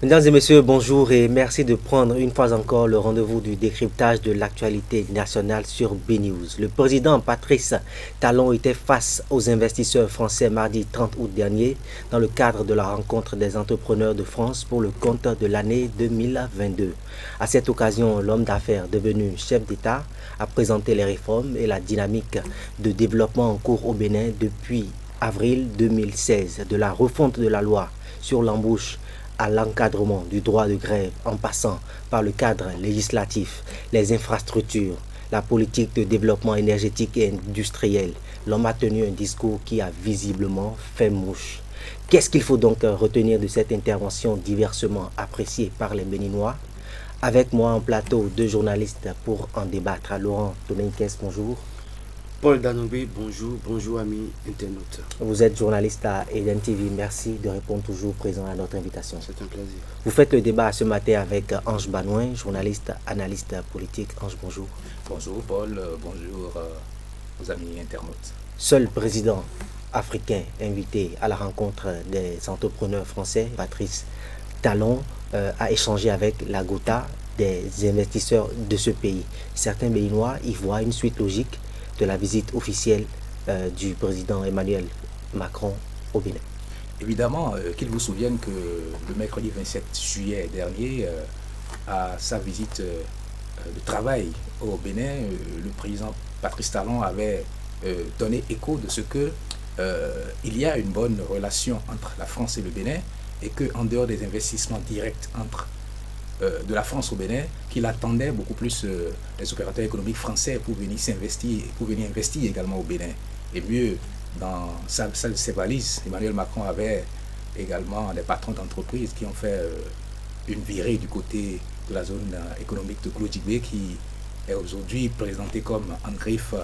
Mesdames et messieurs, bonjour et merci de prendre une fois encore le rendez-vous du décryptage de l'actualité nationale sur BNews. Le président Patrice Talon était face aux investisseurs français mardi 30 août dernier dans le cadre de la rencontre des entrepreneurs de France pour le compte de l'année 2022. À cette occasion, l'homme d'affaires devenu chef d'État a présenté les réformes et la dynamique de développement en cours au Bénin depuis avril 2016, de la refonte de la loi sur l'embauche à l'encadrement du droit de grève en passant par le cadre législatif, les infrastructures, la politique de développement énergétique et industriel. L'homme a tenu un discours qui a visiblement fait mouche. Qu'est-ce qu'il faut donc retenir de cette intervention diversement appréciée par les Béninois? Avec moi en plateau, deux journalistes pour en débattre. Laurent Tomenkes, bonjour. Paul Danobé, bonjour, bonjour amis internautes. Vous êtes journaliste à Eden TV. Merci de répondre toujours présent à notre invitation. C'est un plaisir. Vous faites le débat ce matin avec Ange Banouin, journaliste, analyste politique. Ange, bonjour. Bonjour Paul, bonjour aux amis internautes. Seul président africain invité à la rencontre des entrepreneurs français, Patrice Talon, a échangé avec la Gotha des investisseurs de ce pays. Certains Béninois y voient une suite logique de la visite officielle du président Emmanuel Macron au Bénin. Évidemment, qu'il vous souvienne que le mercredi 27 juillet dernier, à sa visite de travail au Bénin, le président Patrice Talon avait donné écho de ce que il y a une bonne relation entre la France et le Bénin et qu'en dehors des investissements directs entre de la France au Bénin, qu'il attendait beaucoup plus les opérateurs économiques français pour venir s'investir, pour venir investir également au Bénin. Et mieux, dans ses valises, Emmanuel Macron avait également des patrons d'entreprises qui ont fait une virée du côté de la zone économique de Glodjibé qui est aujourd'hui présentée comme en griffe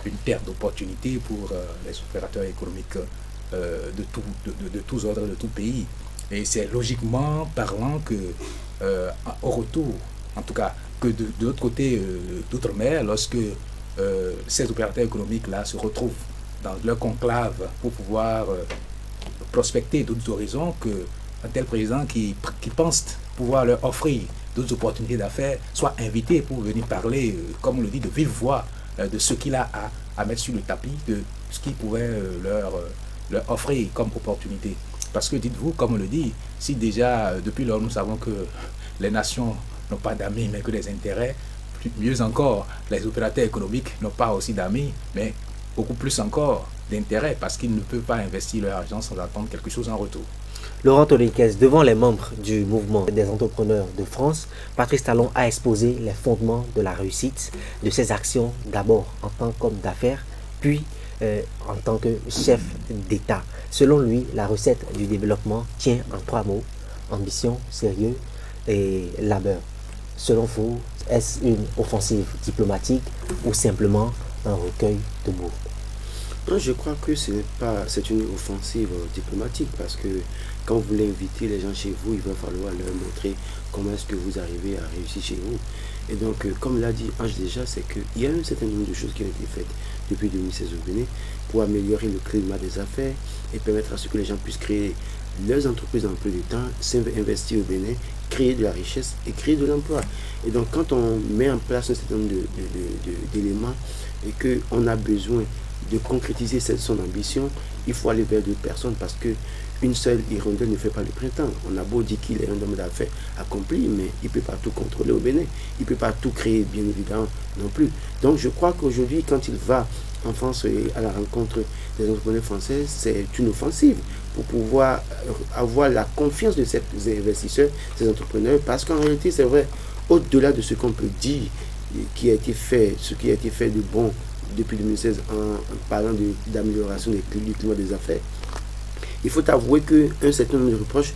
une terre d'opportunité pour les opérateurs économiques de tous ordres, de tout pays. Et c'est logiquement parlant que au retour, en tout cas, que de l'autre côté d'outre-mer, lorsque ces opérateurs économiques-là se retrouvent dans leur conclave pour pouvoir prospecter d'autres horizons, qu'un tel président qui pense pouvoir leur offrir d'autres opportunités d'affaires soit invité pour venir parler, comme on le dit, de vive voix, de ce qu'il a à mettre sur le tapis, de ce qu'il pouvait leur offrir comme opportunité. Parce que dites-vous, comme on le dit, si déjà depuis lors nous savons que les nations n'ont pas d'amis mais que des intérêts, mieux encore, les opérateurs économiques n'ont pas aussi d'amis mais beaucoup plus encore d'intérêts parce qu'ils ne peuvent pas investir leur argent sans attendre quelque chose en retour. Laurent Tolinquez, devant les membres du mouvement des entrepreneurs de France, Patrice Talon a exposé les fondements de la réussite de ses actions, d'abord en tant qu'homme d'affaires, puis en tant que chef d'État. Selon lui, la recette du développement tient en trois mots: ambition, sérieux et labeur. Selon vous, est-ce une offensive diplomatique ou simplement un recueil de mots? Non, je crois que c'est une offensive diplomatique parce que quand vous voulez inviter les gens chez vous, il va falloir leur montrer comment est-ce que vous arrivez à réussir chez vous. Et donc, comme l'a dit Ange déjà, c'est qu'il y a un certain nombre de choses qui ont été faites depuis 2016 au Bénin pour améliorer le climat des affaires et permettre à ce que les gens puissent créer leurs entreprises en peu de temps, s'investir au Bénin, créer de la richesse et créer de l'emploi. Et donc, quand on met en place un certain nombre d'éléments et qu'on a besoin de concrétiser son ambition, il faut aller vers d'autres personnes parce que une seule hirondelle ne fait pas le printemps. On a beau dire qu'il est un homme d'affaires accompli, mais il ne peut pas tout contrôler au Bénin. Il ne peut pas tout créer, bien évidemment, non plus. Donc je crois qu'aujourd'hui, quand il va en France à la rencontre des entrepreneurs français, c'est une offensive pour pouvoir avoir la confiance de ces investisseurs, ces entrepreneurs, parce qu'en réalité, c'est vrai, au-delà de ce qu'on peut dire, qui a été fait, ce qui a été fait de bon depuis 2016 en parlant d'amélioration du climat des affaires, il faut avouer qu'un certain nombre de reproches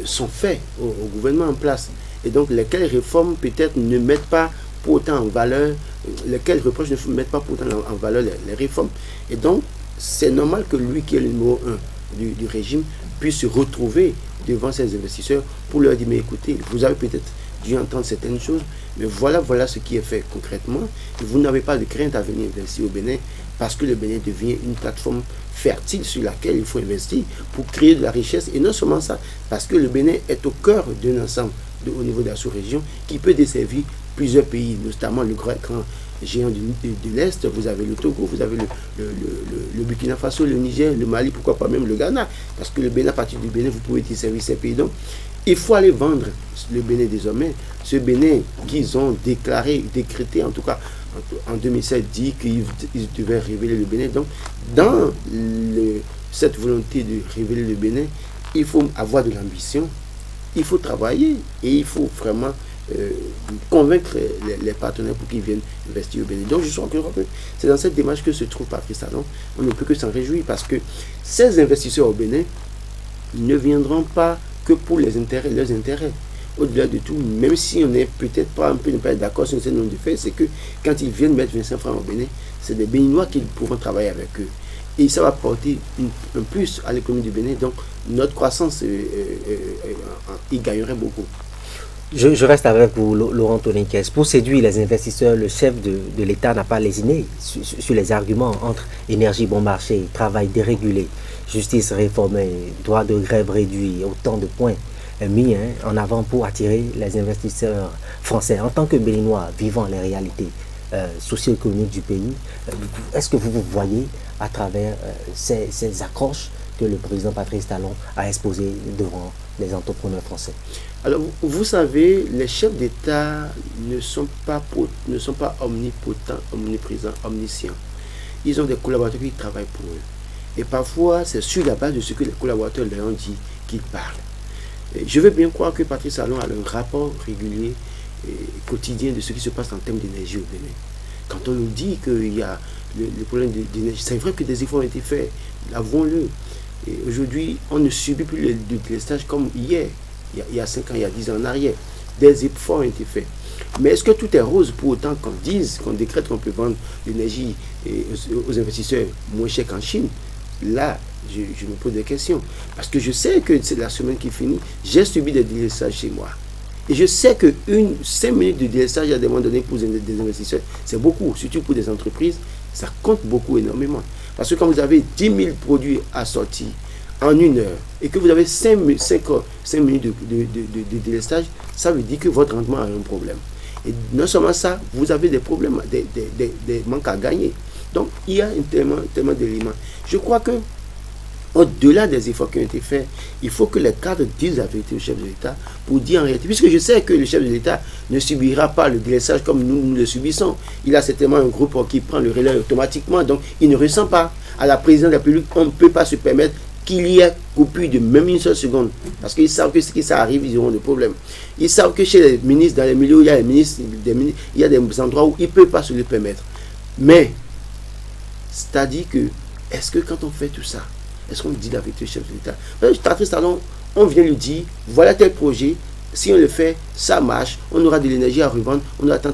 sont faits au gouvernement en place. Et donc, lesquelles réformes peut-être ne mettent pas pour autant en valeur, lesquels reproches ne mettent pas pour autant en valeur les réformes. Et donc, c'est normal que lui, qui est le numéro 1 du régime, puisse se retrouver devant ces investisseurs pour leur dire, mais écoutez, vous avez peut-être dû entendre certaines choses, mais voilà ce qui est fait concrètement. Vous n'avez pas de crainte à venir investir au Bénin parce que le Bénin devient une plateforme fertile sur laquelle il faut investir pour créer de la richesse. Et non seulement ça, parce que le Bénin est au cœur d'un ensemble au niveau de la sous-région qui peut desservir plusieurs pays, notamment le grand géant de l'Est. Vous avez le Togo, vous avez le Burkina Faso, le Niger, le Mali, pourquoi pas même le Ghana, parce que le Bénin, à partir du Bénin, vous pouvez desservir ces pays. Donc, il faut aller vendre le Bénin désormais. Ce Bénin qu'ils ont décrété, en tout cas en 2007, dit qu'ils devaient révéler le Bénin. Donc, dans cette volonté de révéler le Bénin, il faut avoir de l'ambition, il faut travailler et il faut vraiment convaincre les partenaires pour qu'ils viennent investir au Bénin. Donc, je crois que c'est dans cette démarche que se trouve Patrice Talon. On ne peut que s'en réjouir parce que ces investisseurs au Bénin ne viendront pas que pour leurs intérêts. Au-delà de tout, même si on n'est peut-être pas un peu ne pas être d'accord sur un certain nombre de faits, c'est que quand ils viennent mettre 25 francs au Bénin, c'est des Béninois qui pourront travailler avec eux. Et ça va porter un plus à l'économie du Bénin. Donc, notre croissance, il gagnerait beaucoup. Je reste avec vous, Laurent Toninquez. Pour séduire les investisseurs, le chef de l'État n'a pas lésiné sur les arguments entre énergie bon marché, travail dérégulé, justice réformée, droit de grève réduit, autant de points mis en avant pour attirer les investisseurs français. En tant que Béninois vivant les réalités socio-économiques du pays, est-ce que vous voyez à travers ces accroches que le président Patrice Talon a exposées devant les entrepreneurs français? Alors, vous savez, les chefs d'État ne sont pas omnipotents, omniprésents, omniscients. Ils ont des collaborateurs qui travaillent pour eux. Et parfois, c'est sur la base de ce que les collaborateurs leur ont dit qu'ils parlent. Et je veux bien croire que Patrice Talon a un rapport régulier et quotidien de ce qui se passe en termes d'énergie au Bénin. Quand on nous dit qu'il y a le problème d'énergie, c'est vrai que des efforts ont été faits, avouons-le. Et aujourd'hui, on ne subit plus le délestage comme hier, il y a 5 ans, il y a 10 ans en arrière. Des efforts ont été faits. Mais est-ce que tout est rose pour autant qu'on décrète qu'on peut vendre l'énergie aux investisseurs moins cher qu'en Chine? Là, je me pose des questions. Parce que je sais que c'est la semaine qui finit, j'ai subi des délestages chez moi. Et je sais que 5 minutes de délestage à des moments donnés pour des investisseurs, c'est beaucoup, surtout pour des entreprises, ça compte beaucoup énormément. Parce que quand vous avez 10 000 produits assortis en 1 heure et que vous avez 5 minutes de délestage, ça veut dire que votre rendement a un problème. Et non seulement ça, vous avez des problèmes, des manques à gagner. Donc, il y a tellement d'éléments. Je crois que au-delà des efforts qui ont été faits, il faut que les cadres disent la vérité au chef de l'État pour dire en réalité, puisque je sais que le chef de l'État ne subira pas le délestage comme nous le subissons. Il a certainement un groupe qui prend le relais automatiquement, donc il ne ressent pas. À la présidence de la République, on ne peut pas se permettre qu'il y ait coupure de même une seule seconde, parce qu'ils savent que si ça arrive, ils auront des problèmes. Ils savent que chez les ministres, dans les milieux où il y a les ministres, il y a des endroits où ils ne peuvent pas se le permettre. Mais, c'est-à-dire que, est-ce que quand on fait tout ça, est-ce qu'on dit la vérité au chef de l'État? Patrice Talon, on vient lui dire, voilà tel projet, si on le fait, ça marche, on aura de l'énergie à revendre, on aura tant.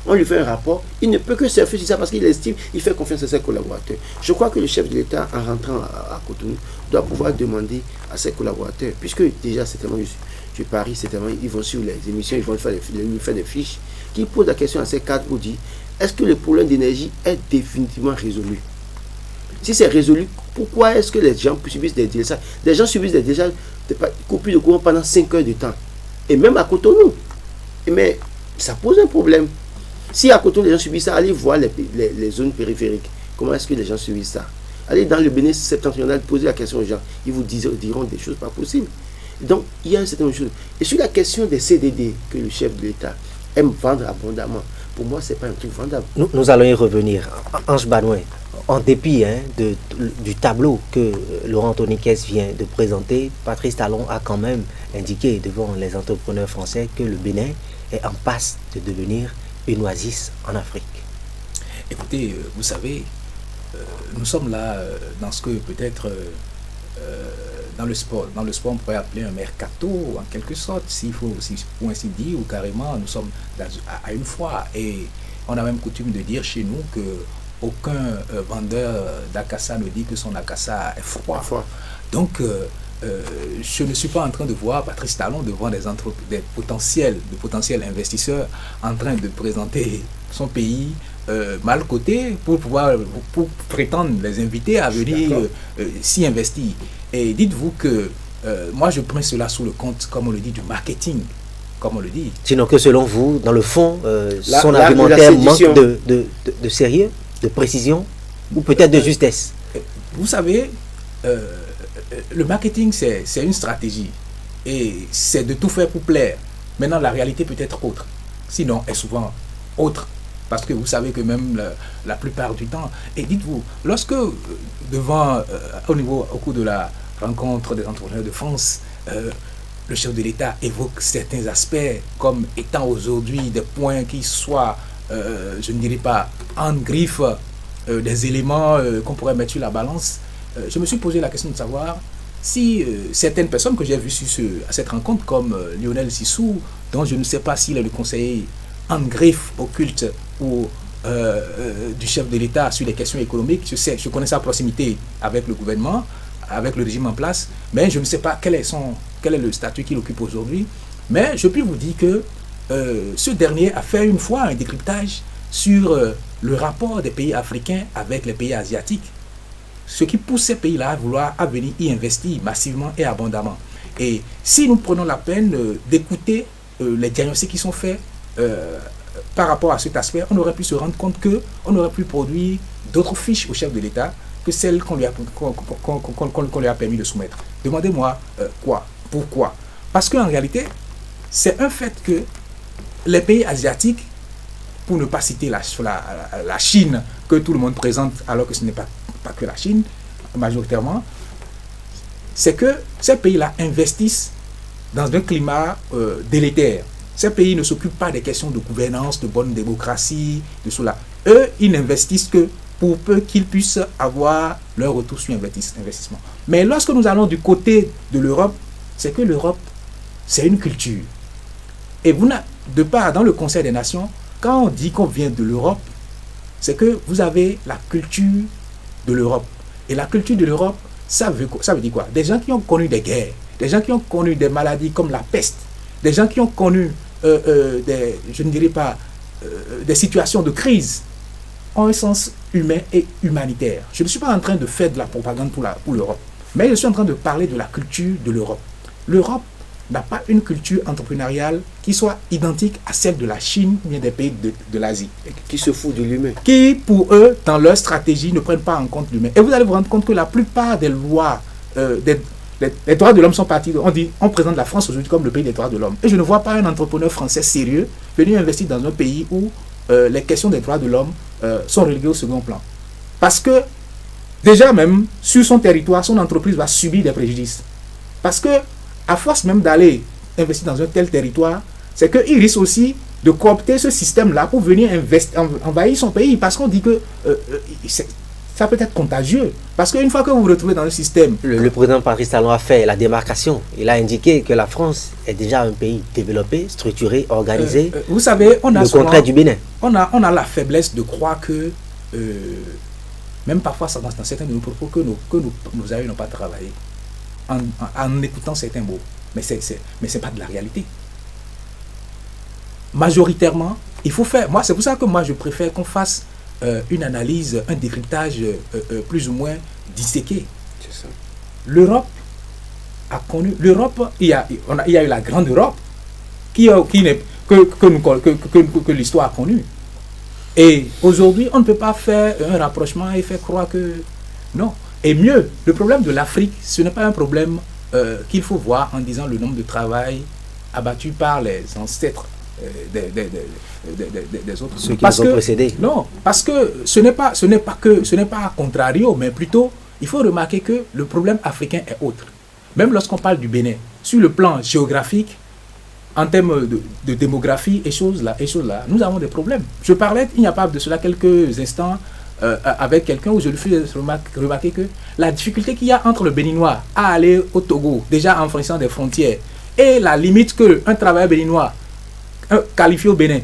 On lui fait un rapport, il ne peut que surfer sur ça parce qu'il estime, il fait confiance à ses collaborateurs. Je crois que le chef de l'État, en rentrant à Cotonou, doit pouvoir demander à ses collaborateurs, puisque déjà, certainement, je parie, certainement, ils vont sur les émissions, ils vont lui faire des fiches, qui posent la question à ces cadres pour dire, est-ce que le problème d'énergie est définitivement résolu? Si c'est résolu, pourquoi est-ce que les gens subissent des délestages? Les gens subissent des coupures de courant pendant 5 heures de temps. Et même à Cotonou. Mais ça pose un problème. Si à Cotonou, les gens subissent ça, allez voir les zones périphériques. Comment est-ce que les gens subissent ça? Allez dans le Bénin septentrional, poser la question aux gens. Ils vous diront des choses pas possibles. Donc, il y a une certaine chose. Et sur la question des CDD que le chef de l'État aime vendre abondamment, pour moi, ce n'est pas un truc vendable. Nous allons y revenir. Ange Banouin, en dépit du tableau que Laurent Toninquez vient de présenter, Patrice Talon a quand même indiqué devant les entrepreneurs français que le Bénin est en passe de devenir une oasis en Afrique. Écoutez, vous savez, nous sommes là dans ce que peut-être dans le sport on pourrait appeler un mercato en quelque sorte, s'il faut pour ainsi dire, ou carrément nous sommes à une foire. Et on a même coutume de dire chez nous que aucun vendeur d'Akassa ne dit que son Akassa est froid. Donc je ne suis pas en train de voir Patrice Talon devant des potentiels investisseurs en train de présenter son pays mal coté pour prétendre les inviter à venir s'y investir. Et dites-vous que moi je prends cela sous le compte, comme on le dit, du marketing, comme on le dit. Sinon que selon vous, dans le fond, son argumentaire manque de sérieux, de précision ou peut-être de justesse. Vous savez, le marketing c'est une stratégie et c'est de tout faire pour plaire. Maintenant la réalité peut être autre, sinon est souvent autre. Parce que vous savez que même la plupart du temps, et dites-vous, lorsque au cours de la rencontre des entrepreneurs de France, le chef de l'État évoque certains aspects comme étant aujourd'hui des points qui soient, je ne dirais pas en griffe, des éléments qu'on pourrait mettre sur la balance, je me suis posé la question de savoir si certaines personnes que j'ai vues à cette rencontre, comme Lionel Sissou, dont je ne sais pas s'il est le conseiller en griffe occulte ou du chef de l'État sur les questions économiques, je connais sa proximité avec le gouvernement, avec le régime en place, mais je ne sais pas quel est le statut qu'il occupe aujourd'hui. Mais je puis vous dire que ce dernier a fait une fois un décryptage sur le rapport des pays africains avec les pays asiatiques, ce qui pousse ces pays-là à venir y investir massivement et abondamment. Et si nous prenons la peine d'écouter les diagnostics qui sont faits par rapport à cet aspect, on aurait pu se rendre compte qu'on aurait pu produire d'autres fiches au chef de l'État que celles qu'on lui a permis de soumettre. Demandez-moi pourquoi? Parce qu'en réalité, c'est un fait que les pays asiatiques, pour ne pas citer la Chine que tout le monde présente, alors que ce n'est pas que la Chine, majoritairement, c'est que ces pays-là investissent dans un climat délétère. Ces pays ne s'occupent pas des questions de gouvernance, de bonne démocratie, de cela. Eux, ils n'investissent que pour peu qu'ils puissent avoir leur retour sur investissement. Mais lorsque nous allons du côté de l'Europe, c'est que l'Europe, c'est une culture. Et dans le Conseil des Nations, quand on dit qu'on vient de l'Europe, c'est que vous avez la culture de l'Europe. Et la culture de l'Europe, ça veut dire quoi? Des gens qui ont connu des guerres, des gens qui ont connu des maladies comme la peste, des gens qui ont connu je ne dirais pas des situations de crise, ont un sens humain et humanitaire. Je ne suis pas en train de faire de la propagande pour l'Europe, mais je suis en train de parler de la culture de l'Europe. L'Europe n'a pas une culture entrepreneuriale qui soit identique à celle de la Chine ou bien des pays de l'Asie. Qui se fout de l'humain. Qui, pour eux, dans leur stratégie, ne prennent pas en compte l'humain. Et vous allez vous rendre compte que la plupart des lois, les droits de l'homme sont partis. On présente la France aujourd'hui comme le pays des droits de l'homme. Et je ne vois pas un entrepreneur français sérieux venir investir dans un pays où les questions des droits de l'homme sont reléguées au second plan. Parce que, déjà même, sur son territoire, son entreprise va subir des préjudices. Parce que, à force même d'aller investir dans un tel territoire, c'est qu'il risque aussi de coopter ce système-là pour venir envahir son pays. Parce qu'on dit que ça peut être contagieux. Parce qu'une fois que vous vous retrouvez dans le système... Le président Patrice Talon a fait la démarcation. Il a indiqué que la France est déjà un pays développé, structuré, organisé. Vous savez, on a le contraire du Bénin. On a la faiblesse de croire que, même parfois dans certains de nos propos, que nos aïeux n'ont pas travaillé en écoutant certains mots. Mais c'est pas de la réalité. Majoritairement, il faut faire... c'est pour ça que moi je préfère qu'on fasse une analyse, un décryptage plus ou moins disséqué. C'est ça. L'Europe a connu... il y a eu la grande Europe que l'histoire a connue. Et aujourd'hui, on ne peut pas faire un rapprochement et faire croire que... Non. Et mieux, le problème de l'Afrique, ce n'est pas un problème qu'il faut voir en disant le nombre de travail abattu par les ancêtres des autres. Ceux qui nous ont précédés. Non, parce que ce n'est pas à contrario, mais plutôt, il faut remarquer que le problème africain est autre. Même lorsqu'on parle du Bénin, sur le plan géographique, en termes de démographie et choses là, nous avons des problèmes. Je parlais, il n'y a pas de cela quelques instants, avec quelqu'un où je lui fais remarquer que la difficulté qu'il y a entre le Béninois à aller au Togo, déjà en franchissant des frontières, et la limite qu'un travailleur béninois qualifié au Bénin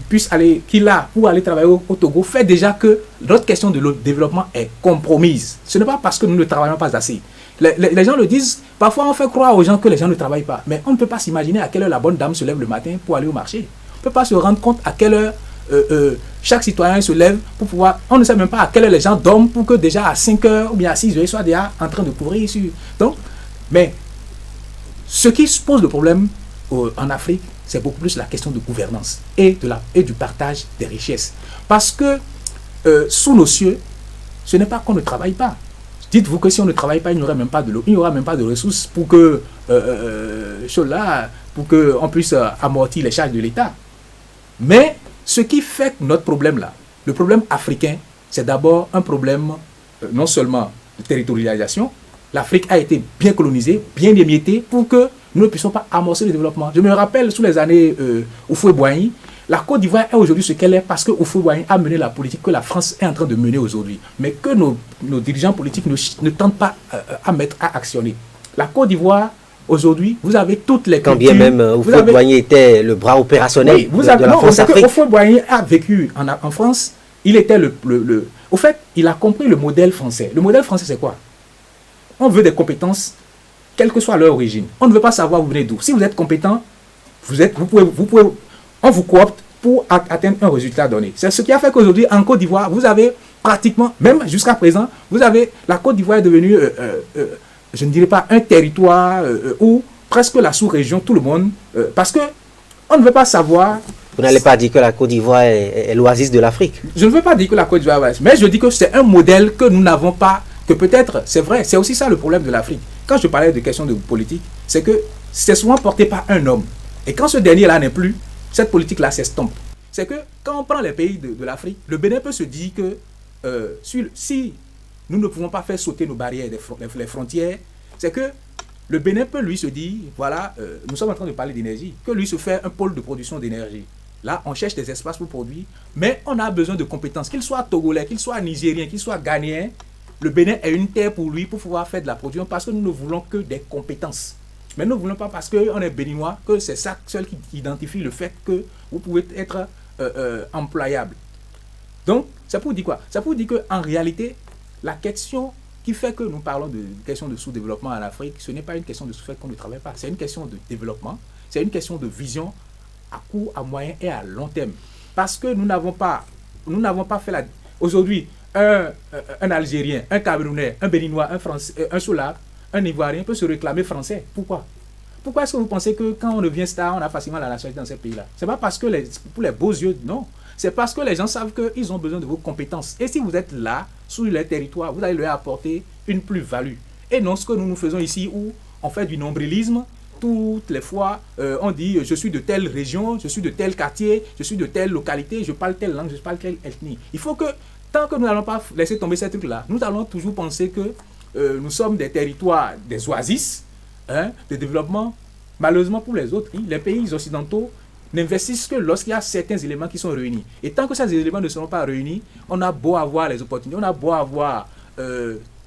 qu'il a pour aller travailler au Togo, fait déjà que notre question de développement est compromise. Ce n'est pas parce que nous ne travaillons pas assez. Les gens le disent, parfois on fait croire aux gens que les gens ne travaillent pas. Mais on ne peut pas s'imaginer à quelle heure la bonne dame se lève le matin pour aller au marché. On ne peut pas se rendre compte à quelle heure chaque citoyen se lève pour pouvoir... On ne sait même pas à quelle heure les gens dorment pour que déjà à 5 heures ou bien à 6 heures, ils soient déjà en train de courir sur... Donc, mais ce qui se pose le problème en Afrique, c'est beaucoup plus la question de gouvernance et du partage des richesses. Parce que sous nos cieux, ce n'est pas qu'on ne travaille pas. Dites-vous que si on ne travaille pas, il n'y aura même pas de l'eau, il n'y aura même pas de ressources pour que pour qu'on puisse amortir les charges de l'État. Mais ce qui fait notre problème là, le problème africain, c'est d'abord un problème non seulement de territorialisation. L'Afrique a été bien colonisée, bien émiettée pour que nous ne puissions pas amorcer le développement. Je me rappelle sous les années Houphouët-Boigny, la Côte d'Ivoire est aujourd'hui ce qu'elle est parce que Houphouët-Boigny a mené la politique que la France est en train de mener aujourd'hui, mais que nos dirigeants politiques ne tentent pas à actionner. La Côte d'Ivoire, aujourd'hui, vous avez toutes les cultures. Quand bien même Houphouët-Boigny était le bras opérationnel de la France-Afrique. Houphouët-Boigny a vécu en France, il était au fait, il a compris le modèle français. Le modèle français, c'est quoi? On veut des compétences, quelle que soit leur origine. On ne veut pas savoir vous venez d'où. Si vous êtes compétent, on vous coopte pour atteindre un résultat donné. C'est ce qui a fait qu'aujourd'hui, en Côte d'Ivoire, vous avez pratiquement, même jusqu'à présent, la Côte d'Ivoire est devenue, je ne dirais pas un territoire où presque la sous-région, tout le monde, parce que on ne veut pas savoir... Vous n'allez pas dire que la Côte d'Ivoire est l'oasis de l'Afrique. Je ne veux pas dire que la Côte d'Ivoire est l'oasis, mais je dis que c'est un modèle que nous n'avons pas, que peut-être, c'est vrai, c'est aussi ça le problème de l'Afrique. Quand je parlais de questions de politique, c'est que c'est souvent porté par un homme. Et quand ce dernier-là n'est plus, cette politique-là s'estompe. C'est que quand on prend les pays de l'Afrique, le Bénin peut se dire que si nous ne pouvons pas faire sauter nos barrières, les frontières, c'est que le Bénin peut lui se dire, voilà, nous sommes en train de parler d'énergie, que lui se fait un pôle de production d'énergie. Là, on cherche des espaces pour produire, mais on a besoin de compétences, qu'il soit togolais, qu'il soit nigérien, qu'il soit ghanéen. Le Bénin est une terre pour lui pour pouvoir faire de la production parce que nous ne voulons que des compétences. Mais nous ne voulons pas parce qu'on est béninois que c'est ça seul qui identifie le fait que vous pouvez être employable. Donc, ça pour dire quoi? Ça pour dire qu'en réalité, la question qui fait que nous parlons de question de sous-développement en Afrique, ce n'est pas une question de fait qu'on ne travaille pas. C'est une question de développement, c'est une question de vision à court, à moyen et à long terme. Parce que nous n'avons pas fait la... Aujourd'hui, un Algérien, un Camerounais, un Béninois, un Français, un Solar, un Ivoirien peut se réclamer français. Pourquoi? Pourquoi est-ce que vous pensez que quand on devient star, on a facilement la nationalité dans ces pays-là? Ce n'est pas parce que pour les beaux yeux, non. C'est parce que les gens savent qu'ils ont besoin de vos compétences. Et si vous êtes là, sur les territoires, vous allez leur apporter une plus-value. Et non ce que nous faisons ici où on fait du nombrilisme. Toutes les fois, on dit je suis de telle région, je suis de tel quartier, je suis de telle localité, je parle telle langue, je parle telle ethnie. Il faut que, tant que nous n'allons pas laisser tomber ces trucs-là, nous allons toujours penser que nous sommes des territoires, des oasis, de développement. Malheureusement pour les autres, les pays occidentaux n'investissent que lorsqu'il y a certains éléments qui sont réunis. Et tant que ces éléments ne seront pas réunis, on a beau avoir les opportunités, on a beau avoir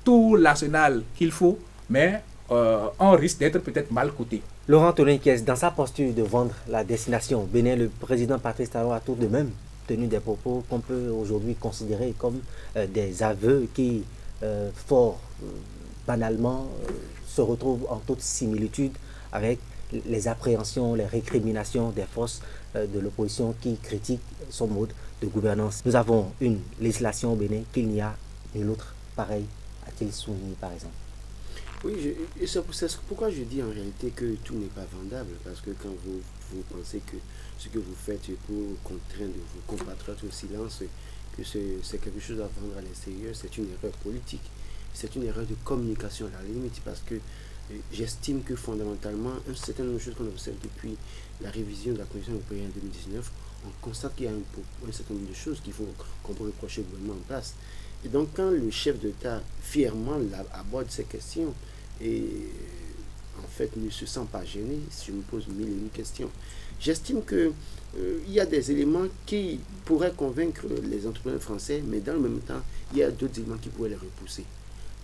tout l'arsenal qu'il faut, mais on risque d'être peut-être mal coté. Laurent Tonin-Kies, dans sa posture de vendre la destination au Bénin, le président Patrice Talon a tout de même tenu des propos qu'on peut aujourd'hui considérer comme des aveux qui, fort banalement, se retrouvent en toute similitude avec les appréhensions, les récriminations des forces de l'opposition qui critiquent son mode de gouvernance. Nous avons une législation au Bénin qu'il n'y a nulle autre pareille, a-t-il souligné par exemple? Oui, c'est pourquoi je dis en réalité que tout n'est pas vendable, parce que quand vous pensez que ce que vous faites pour contraindre vos compatriotes au silence, que c'est quelque chose à vendre à l'extérieur, c'est une erreur politique, c'est une erreur de communication à la limite, parce que j'estime que fondamentalement, un certain nombre de choses qu'on observe depuis la révision de la Constitution européenne en 2019, on constate qu'il y a un certain nombre de choses qu'on peut reprocher au gouvernement en place. Et donc quand le chef d'État fièrement aborde ces questions, et en fait ne se sent pas gêné, si je me pose mille et une questions, j'estime que il y a des éléments qui pourraient convaincre les entrepreneurs français, mais dans le même temps, il y a d'autres éléments qui pourraient les repousser.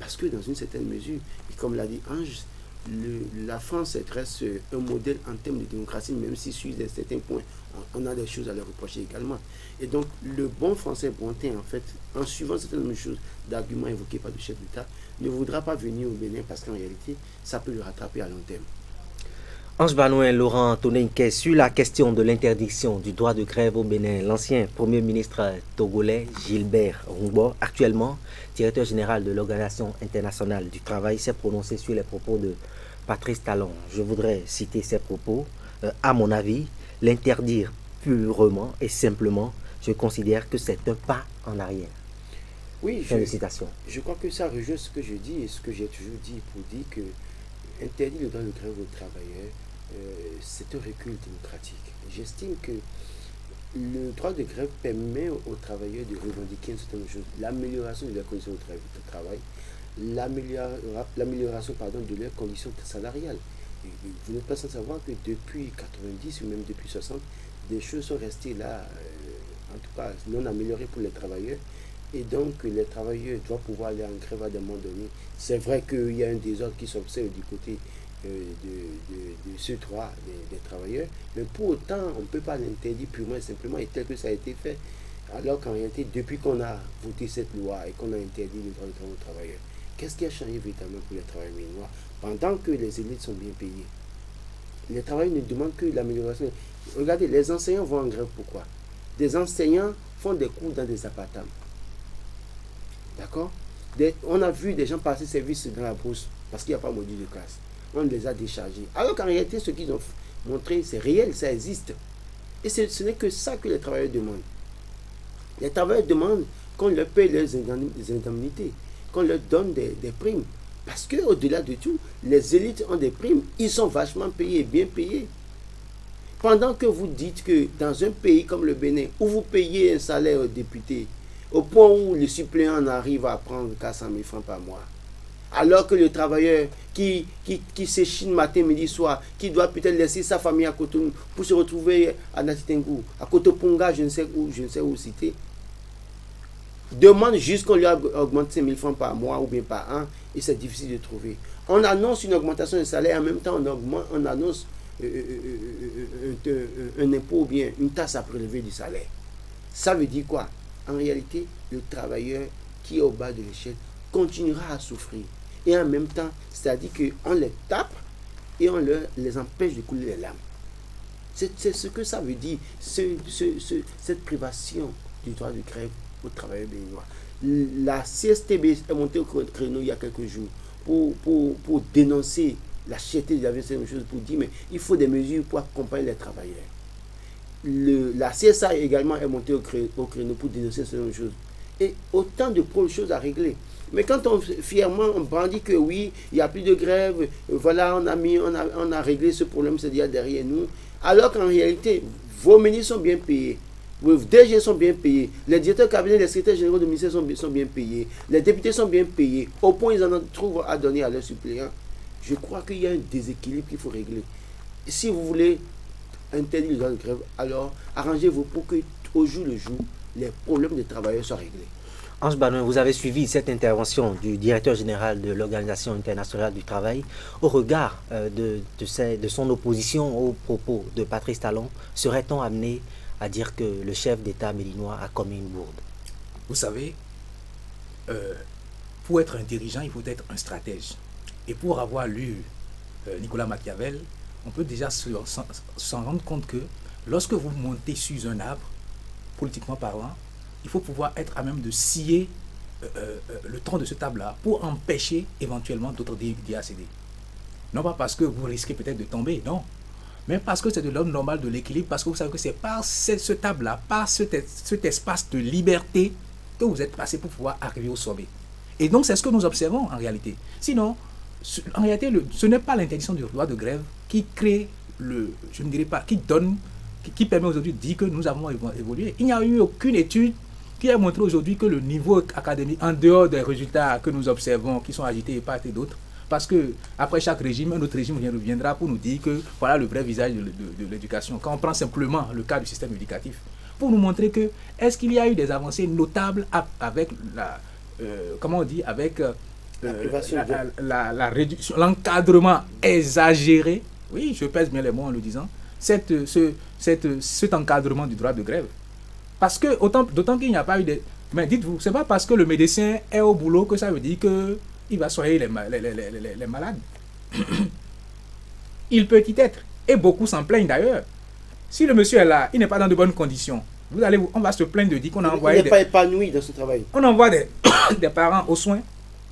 Parce que dans une certaine mesure, et comme l'a dit Ange, la France reste un modèle en termes de démocratie, même si sur certains points, on a des choses à leur reprocher également. Et donc, le bon français bonté, en fait, en suivant certaines choses d'arguments évoqués par le chef d'État, ne voudra pas venir au Bénin parce qu'en réalité, ça peut le rattraper à long terme. Ange Banouin, Laurent Toninke, sur la question de l'interdiction du droit de grève au Bénin, l'ancien Premier ministre togolais Gilbert Rumbo, actuellement directeur général de l'Organisation internationale du travail, s'est prononcé sur les propos de Patrice Talon. Je voudrais citer ces propos. À mon avis, l'interdire purement et simplement, je considère que c'est un pas en arrière. Oui, Félicitations. Je crois que ça rejoint ce que je dis et ce que j'ai toujours dit pour dire que interdire le droit de grève aux travailleurs, c'est un recul démocratique. J'estime que le droit de grève permet aux travailleurs de revendiquer une certaine chose, l'amélioration de leurs conditions de travail, l'amélioration de leurs conditions salariales. Et vous n'êtes pas sans savoir que depuis 90 ou même depuis 60, des choses sont restées là, en tout cas non améliorées pour les travailleurs. Et donc les travailleurs doivent pouvoir aller en grève à des moments donnés. C'est vrai qu'il y a un désordre qui s'observe du côté de ce droit des travailleurs, mais pour autant on ne peut pas l'interdire purement et simplement et tel que ça a été fait, alors qu'en réalité depuis qu'on a voté cette loi et qu'on a interdit le droit de travail aux travailleurs, qu'est-ce qui a changé véritablement pour les travailleurs béninois pendant que les élites sont bien payées? Les travailleurs ne demandent que l'amélioration. Regardez, les enseignants vont en grève pourquoi? Des enseignants font des cours dans des appartements, d'accord? On a vu des gens passer service dans la brousse parce qu'il n'y a pas module de classe. On les a déchargés. Alors qu'en réalité, ce qu'ils ont montré, c'est réel, ça existe. Et ce n'est que ça que les travailleurs demandent. Les travailleurs demandent qu'on leur paye les indemnités, qu'on leur donne des primes. Parce qu'au-delà de tout, les élites ont des primes. Ils sont vachement payés, bien payés. Pendant que vous dites que dans un pays comme le Bénin, où vous payez un salaire au député, au point où le suppléant en arrive à prendre 400 000 francs par mois, alors que le travailleur qui s'échine matin, midi, soir, qui doit peut-être laisser sa famille à Cotonou pour se retrouver à Natitengu, à Cotoponga, je ne sais où citer, demande juste qu'on lui augmente 5 000 francs par mois ou bien par an, et c'est difficile de trouver. On annonce une augmentation de salaire, en même temps on annonce un impôt ou bien une taxe à prélever du salaire. Ça veut dire quoi? En réalité, le travailleur qui est au bas de l'échelle continuera à souffrir. Et en même temps, c'est-à-dire qu'on les tape et on les empêche de couler les larmes. C'est ce que ça veut dire, cette privation du droit de grève aux travailleurs béninois. La CSTB est montée au créneau il y a quelques jours pour dénoncer la cherté de la vie, c'est une chose, pour dire mais il faut des mesures pour accompagner les travailleurs. La CSA également est montée au créneau pour dénoncer cette même chose. Et autant de choses à régler. Mais quand fièrement on brandit que oui, il n'y a plus de grève, voilà, on a réglé ce problème, c'est-à-dire derrière nous, alors qu'en réalité, vos ministres sont bien payés, vos DG sont bien payés, les directeurs de cabinet, les secrétaires généraux de ministère sont bien payés, les députés sont bien payés, au point ils en trouvent à donner à leurs suppléants. Je crois qu'il y a un déséquilibre qu'il faut régler. Si vous voulez interdire le droit de grève, alors arrangez-vous pour que au jour le jour, les problèmes des travailleurs soient réglés. Ange Banouin, vous avez suivi cette intervention du directeur général de l'Organisation internationale du travail. Au regard de son opposition aux propos de Patrice Talon, serait-on amené à dire que le chef d'État béninois a commis une bourde? Vous savez, pour être un dirigeant, il faut être un stratège. Et pour avoir lu Nicolas Machiavel, on peut déjà s'en rendre compte que lorsque vous montez sur un arbre, politiquement parlant, il faut pouvoir être à même de scier le tronc de ce arbre-là pour empêcher éventuellement d'autres d'y accéder. Non pas parce que vous risquez peut-être de tomber, non. Mais parce que c'est de l'homme normal de l'équilibre, parce que vous savez que c'est par ce arbre-là, par cet espace de liberté que vous êtes passé pour pouvoir arriver au sommet. Et donc c'est ce que nous observons en réalité. Sinon, en réalité, ce n'est pas l'interdiction du droit de grève qui crée je ne dirais pas, qui permet aujourd'hui de dire que nous avons évolué. Il n'y a eu aucune étude qui a montré aujourd'hui que le niveau académique, en dehors des résultats que nous observons, qui sont agités et pas et d'autres, parce que après chaque régime, un autre régime reviendra pour nous dire que voilà le vrai visage de l'éducation. Quand on prend simplement le cas du système éducatif, pour nous montrer que est-ce qu'il y a eu des avancées notables avec la réduction, l'encadrement exagéré, oui, je pèse bien les mots en le disant, cet encadrement du droit de grève. Parce que, d'autant qu'il n'y a pas eu de... Mais dites-vous, c'est pas parce que le médecin est au boulot que ça veut dire qu'il va soigner les malades. Il peut y être. Et beaucoup s'en plaignent d'ailleurs. Si le monsieur est là, il n'est pas dans de bonnes conditions, on va se plaindre de dire qu'on a envoyé... Il n'est pas épanoui dans son travail. On envoie des parents aux soins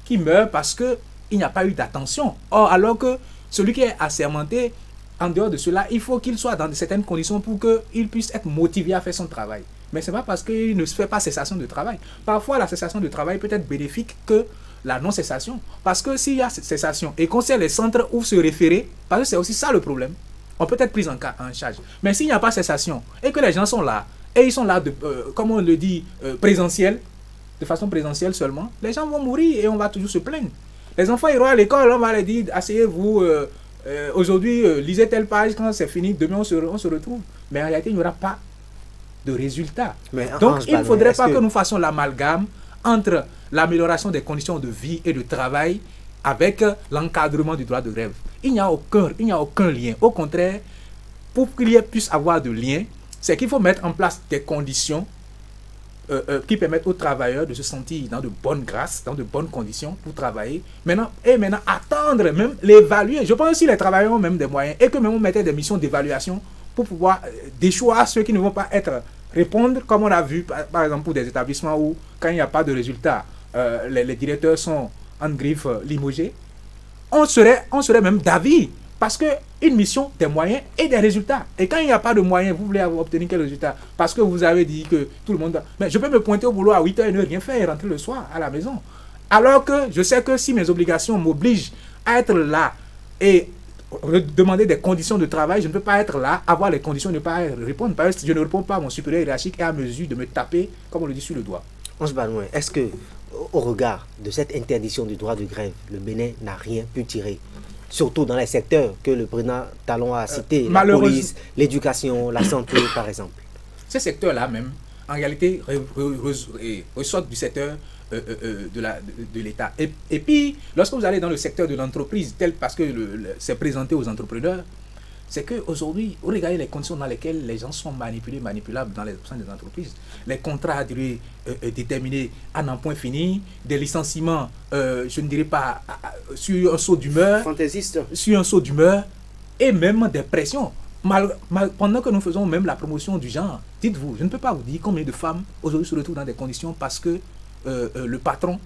qui meurent parce qu'il n'y a pas eu d'attention. Or, alors que celui qui est assermenté, en dehors de cela, il faut qu'il soit dans certaines conditions pour qu'il puisse être motivé à faire son travail. Mais ce n'est pas parce qu'il ne se fait pas cessation de travail. Parfois, la cessation de travail peut être bénéfique que la non-cessation. Parce que s'il y a cette cessation et qu'on sait les centres où se référer, parce que c'est aussi ça le problème, on peut être pris en charge. Mais s'il n'y a pas cessation et que les gens sont là, et ils sont là, comme on le dit, présentiel, de façon présentielle seulement, les gens vont mourir et on va toujours se plaindre. Les enfants iront à l'école, on va leur dire, asseyez-vous, aujourd'hui, lisez telle page, quand c'est fini, demain on se retrouve. Mais en réalité, il n'y aura pas de résultat. Donc, il ne faudrait pas que nous fassions l'amalgame entre l'amélioration des conditions de vie et de travail avec l'encadrement du droit de grève. Il n'y a aucun lien. Au contraire, pour qu'il puisse avoir de lien, c'est qu'il faut mettre en place des conditions qui permettent aux travailleurs de se sentir dans de bonnes grâces, dans de bonnes conditions pour travailler. Maintenant, attendre, même l'évaluer. Je pense que si les travailleurs ont même des moyens et que même on mettait des missions d'évaluation pour pouvoir déchoir ceux qui ne vont pas répondre, comme on a vu par exemple pour des établissements où quand il n'y a pas de résultat, les directeurs sont en griffe limogés, on serait même d'avis. Parce qu'une mission, des moyens et des résultats. Et quand il n'y a pas de moyens, vous voulez obtenir quel résultat? Parce que vous avez dit que tout le monde... Mais je peux me pointer au boulot à 8h et ne rien faire et rentrer le soir à la maison. Alors que je sais que si mes obligations m'obligent à être là et demander des conditions de travail, je ne peux pas être là, avoir les conditions de ne pas répondre. Parce que je ne réponds pas à mon supérieur hiérarchique et à mesure de me taper, comme on le dit, sur le doigt. Ange Banouin, est-ce que, au regard de cette interdiction du droit de grève, le Bénin n'a rien pu tirer? Surtout dans les secteurs que le président Talon a cités, la police, l'éducation, la santé, par exemple. Ces secteurs-là même, en réalité, ressortent du secteur de l'État. Et puis, lorsque vous allez dans le secteur de l'entreprise, parce que c'est présenté aux entrepreneurs, c'est qu'aujourd'hui, vous regardez les conditions dans lesquelles les gens sont manipulables dans les entreprises. Les contrats à durée déterminée à n'en point fini, des licenciements, je ne dirais pas, sur un saut d'humeur, et même des pressions. Pendant que nous faisons même la promotion du genre, dites-vous, je ne peux pas vous dire combien de femmes aujourd'hui se retrouvent dans des conditions parce que le patron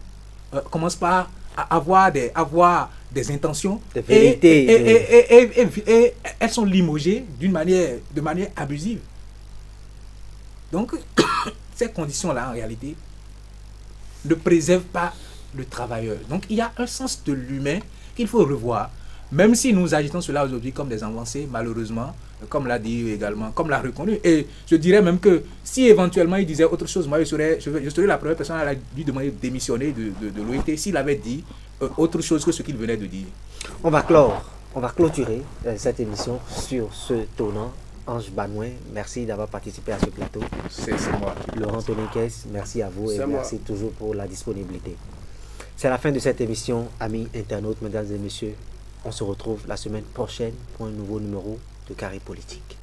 commence par avoir des intentions et elles sont limogées de manière abusive. Donc, ces conditions-là, en réalité, ne préservent pas le travailleur. Donc, il y a un sens de l'humain qu'il faut revoir. Même si nous agitons cela aujourd'hui comme des avancées, malheureusement, comme l'a dit également, comme l'a reconnu. Et je dirais même que si éventuellement il disait autre chose, moi je serais la première personne à lui demander de démissionner de l'OIT s'il avait dit autre chose que ce qu'il venait de dire. On va clôturer cette émission sur ce tournant. Ange Banouin, merci d'avoir participé à ce plateau. C'est moi. Laurent Toniquez, merci à vous et merci toujours pour la disponibilité. C'est la fin de cette émission, amis internautes, mesdames et messieurs. On se retrouve la semaine prochaine pour un nouveau numéro de Carré Politique.